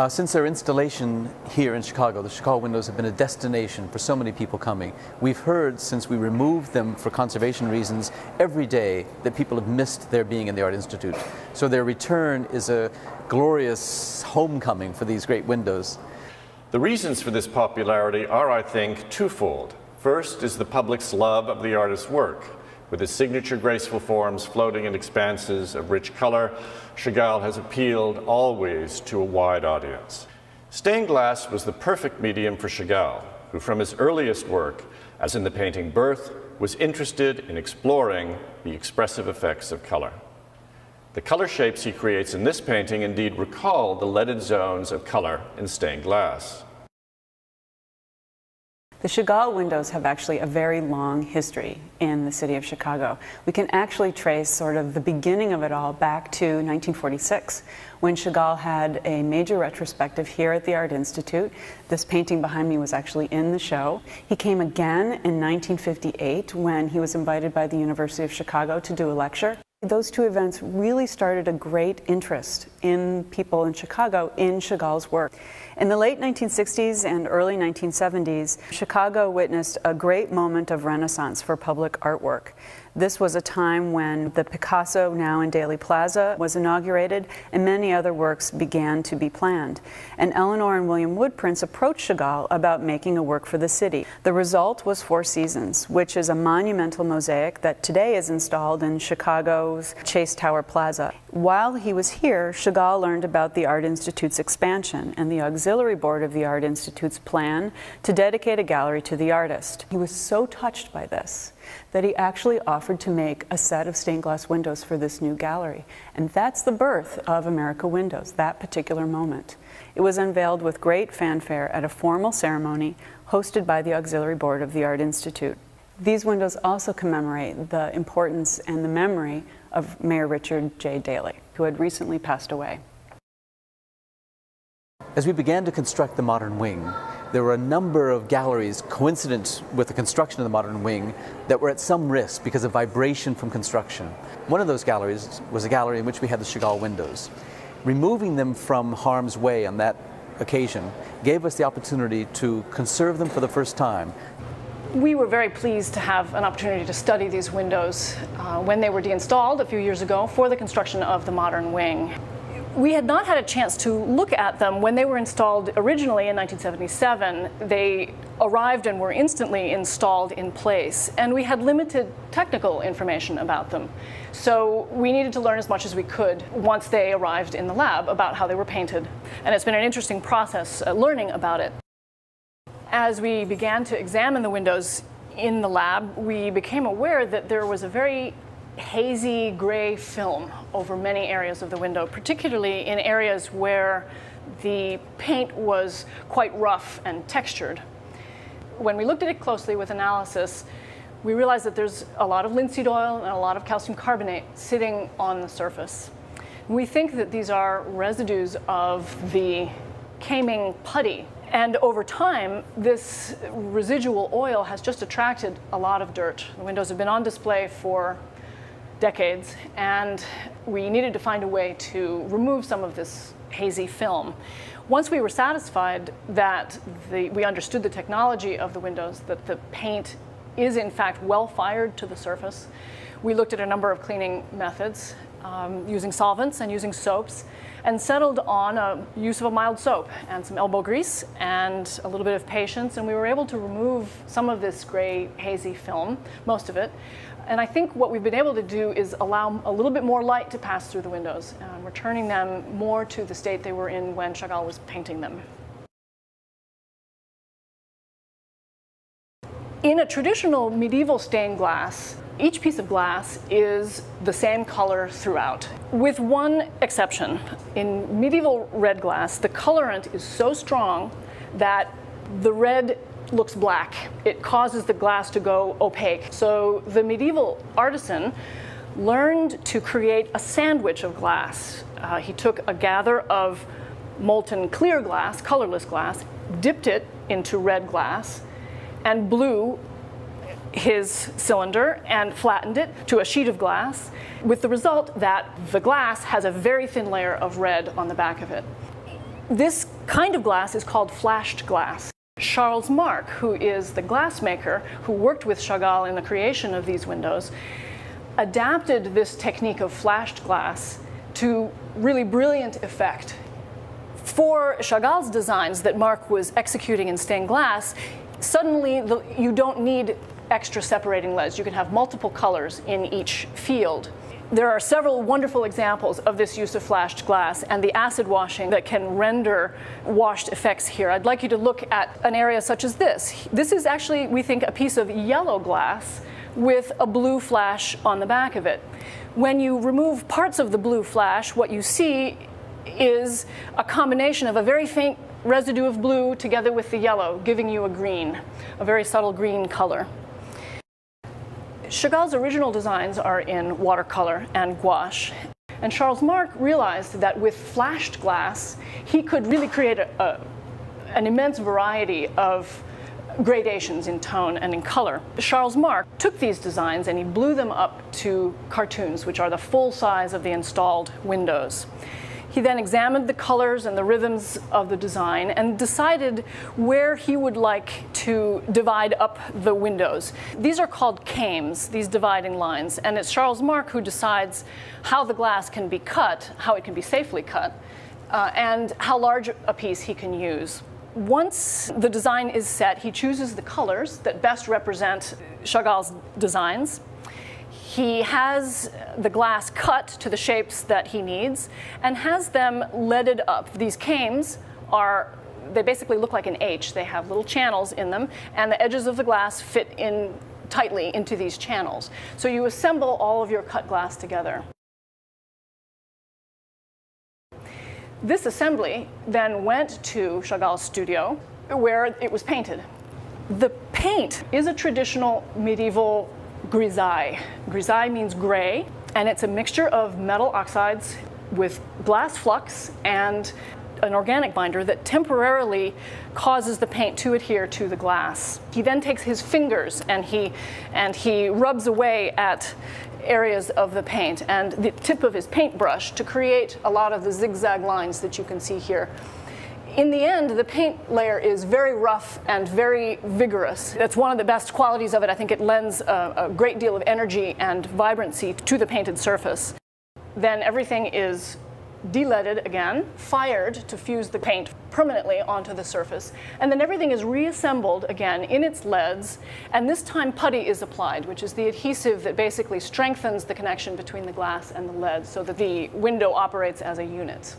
Since their installation here in Chicago, the Chagall windows have been a destination for so many people coming. We've heard, since we removed them for conservation reasons, every day that people have missed their being in the Art Institute. So their return is a glorious homecoming for these great windows. The reasons for this popularity are, I think, twofold. First is the public's love of the artist's work. With his signature graceful forms floating in expanses of rich color, Chagall has appealed always to a wide audience. Stained glass was the perfect medium for Chagall, who from his earliest work, as in the painting Birth, was interested in exploring the expressive effects of color. The color shapes he creates in this painting indeed recall the leaded zones of color in stained glass. The Chagall windows have actually a very long history in the city of Chicago. We can actually trace sort of the beginning of it all back to 1946, when Chagall had a major retrospective here at the Art Institute. This painting behind me was actually in the show. He came again in 1958 when he was invited by the University of Chicago to do a lecture. Those two events really started a great interest in people in Chicago in Chagall's work. In the late 1960s and early 1970s, Chicago witnessed a great moment of renaissance for public artwork. This was a time when the Picasso, now in Daley Plaza, was inaugurated, and many other works began to be planned. And Eleanor and William Wood Prince approached Chagall about making a work for the city. The result was Four Seasons, which is a monumental mosaic that today is installed in Chicago's Chase Tower Plaza. While he was here, Chagall learned about the Art Institute's expansion and the auxiliary board of the Art Institute's plan to dedicate a gallery to the artist. He was so touched by this that he actually offered to make a set of stained glass windows for this new gallery. And that's the birth of America Windows, that particular moment. It was unveiled with great fanfare at a formal ceremony hosted by the auxiliary board of the Art Institute. These windows also commemorate the importance and the memory of Mayor Richard J. Daley, who had recently passed away. As we began to construct the modern wing, there were a number of galleries coincident with the construction of the modern wing that were at some risk because of vibration from construction. One of those galleries was a gallery in which we had the Chagall windows. Removing them from harm's way on that occasion gave us the opportunity to conserve them for the first time. We were very pleased to have an opportunity to study these windows when they were deinstalled a few years ago for the construction of the modern wing. We had not had a chance to look at them when they were installed originally in 1977. They arrived and were instantly installed in place, and we had limited technical information about them. So we needed to learn as much as we could once they arrived in the lab about how they were painted. And it's been an interesting process learning about it. As we began to examine the windows in the lab, we became aware that there was a very hazy gray film over many areas of the window, particularly in areas where the paint was quite rough and textured. When we looked at it closely with analysis, we realized that there's a lot of linseed oil and a lot of calcium carbonate sitting on the surface. We think that these are residues of the caming putty. And over time, this residual oil has just attracted a lot of dirt. The windows have been on display for decades, and we needed to find a way to remove some of this hazy film. Once we were satisfied that we understood the technology of the windows, that the paint is in fact well fired to the surface, we looked at a number of cleaning methods using solvents and using soaps, and settled on a use of a mild soap and some elbow grease and a little bit of patience, and we were able to remove some of this gray hazy film, most of it. And I think what we've been able to do is allow a little bit more light to pass through the windows, returning them more to the state they were in when Chagall was painting them. In a traditional medieval stained glass, each piece of glass is the same color throughout, with one exception. In medieval red glass, the colorant is so strong that the red looks black. It causes the glass to go opaque. So the medieval artisan learned to create a sandwich of glass. He took a gather of molten clear glass, colorless glass, dipped it into red glass, and blew his cylinder and flattened it to a sheet of glass, with the result that the glass has a very thin layer of red on the back of it. This kind of glass is called flashed glass. Charles Marc, who is the glassmaker who worked with Chagall in the creation of these windows, adapted this technique of flashed glass to really brilliant effect. For Chagall's designs that Marc was executing in stained glass, suddenly you don't need extra separating leads. You can have multiple colors in each field. There are several wonderful examples of this use of flashed glass and the acid washing that can render washed effects here. I'd like you to look at an area such as this. This is actually, we think, a piece of yellow glass with a blue flash on the back of it. When you remove parts of the blue flash, what you see is a combination of a very faint residue of blue together with the yellow, giving you a green, a very subtle green color. Chagall's original designs are in watercolor and gouache, and Charles Marc realized that with flashed glass, he could really create an immense variety of gradations in tone and in color. Charles Marc took these designs and he blew them up to cartoons, which are the full size of the installed windows. He then examined the colors and the rhythms of the design and decided where he would like to divide up the windows. These are called cames, these dividing lines, and it's Charles Marc who decides how the glass can be cut, how it can be safely cut, and how large a piece he can use. Once the design is set, he chooses the colors that best represent Chagall's designs. He has the glass cut to the shapes that he needs and has them leaded up. These cames they basically look like an H. They have little channels in them, and the edges of the glass fit in tightly into these channels. So you assemble all of your cut glass together. This assembly then went to Chagall's studio, where it was painted. The paint is a traditional medieval grisaille. Grisaille means gray, and it's a mixture of metal oxides with glass flux and an organic binder that temporarily causes the paint to adhere to the glass. He then takes his fingers and he rubs away at areas of the paint and the tip of his paintbrush to create a lot of the zigzag lines that you can see here. In the end, the paint layer is very rough and very vigorous. That's one of the best qualities of it. I think it lends a great deal of energy and vibrancy to the painted surface. Then everything is de-leaded again, fired to fuse the paint permanently onto the surface, and then everything is reassembled again in its leads, and this time putty is applied, which is the adhesive that basically strengthens the connection between the glass and the lead so that the window operates as a unit.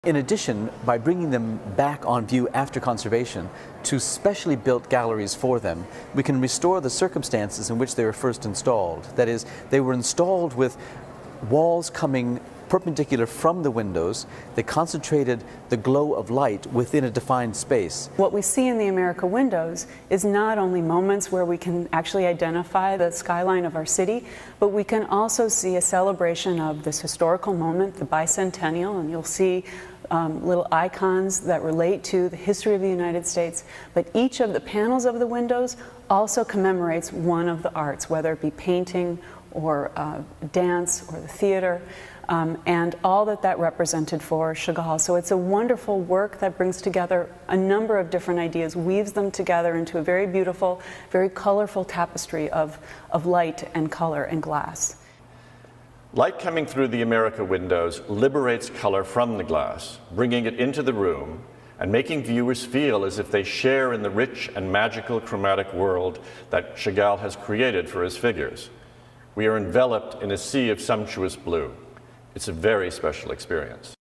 In addition, by bringing them back on view after conservation to specially built galleries for them, we can restore the circumstances in which they were first installed. That is, they were installed with walls coming perpendicular from the windows. They concentrated the glow of light within a defined space. What we see in the America windows is not only moments where we can actually identify the skyline of our city, but we can also see a celebration of this historical moment, the bicentennial, and you'll see little icons that relate to the history of the United States. But each of the panels of the windows also commemorates one of the arts, whether it be painting or dance or the theater, and all that represented for Chagall. So it's a wonderful work that brings together a number of different ideas, weaves them together into a very beautiful, very colorful tapestry of light and color and glass. Light coming through the America windows liberates color from the glass, bringing it into the room and making viewers feel as if they share in the rich and magical chromatic world that Chagall has created for his figures. We are enveloped in a sea of sumptuous blue. It's a very special experience.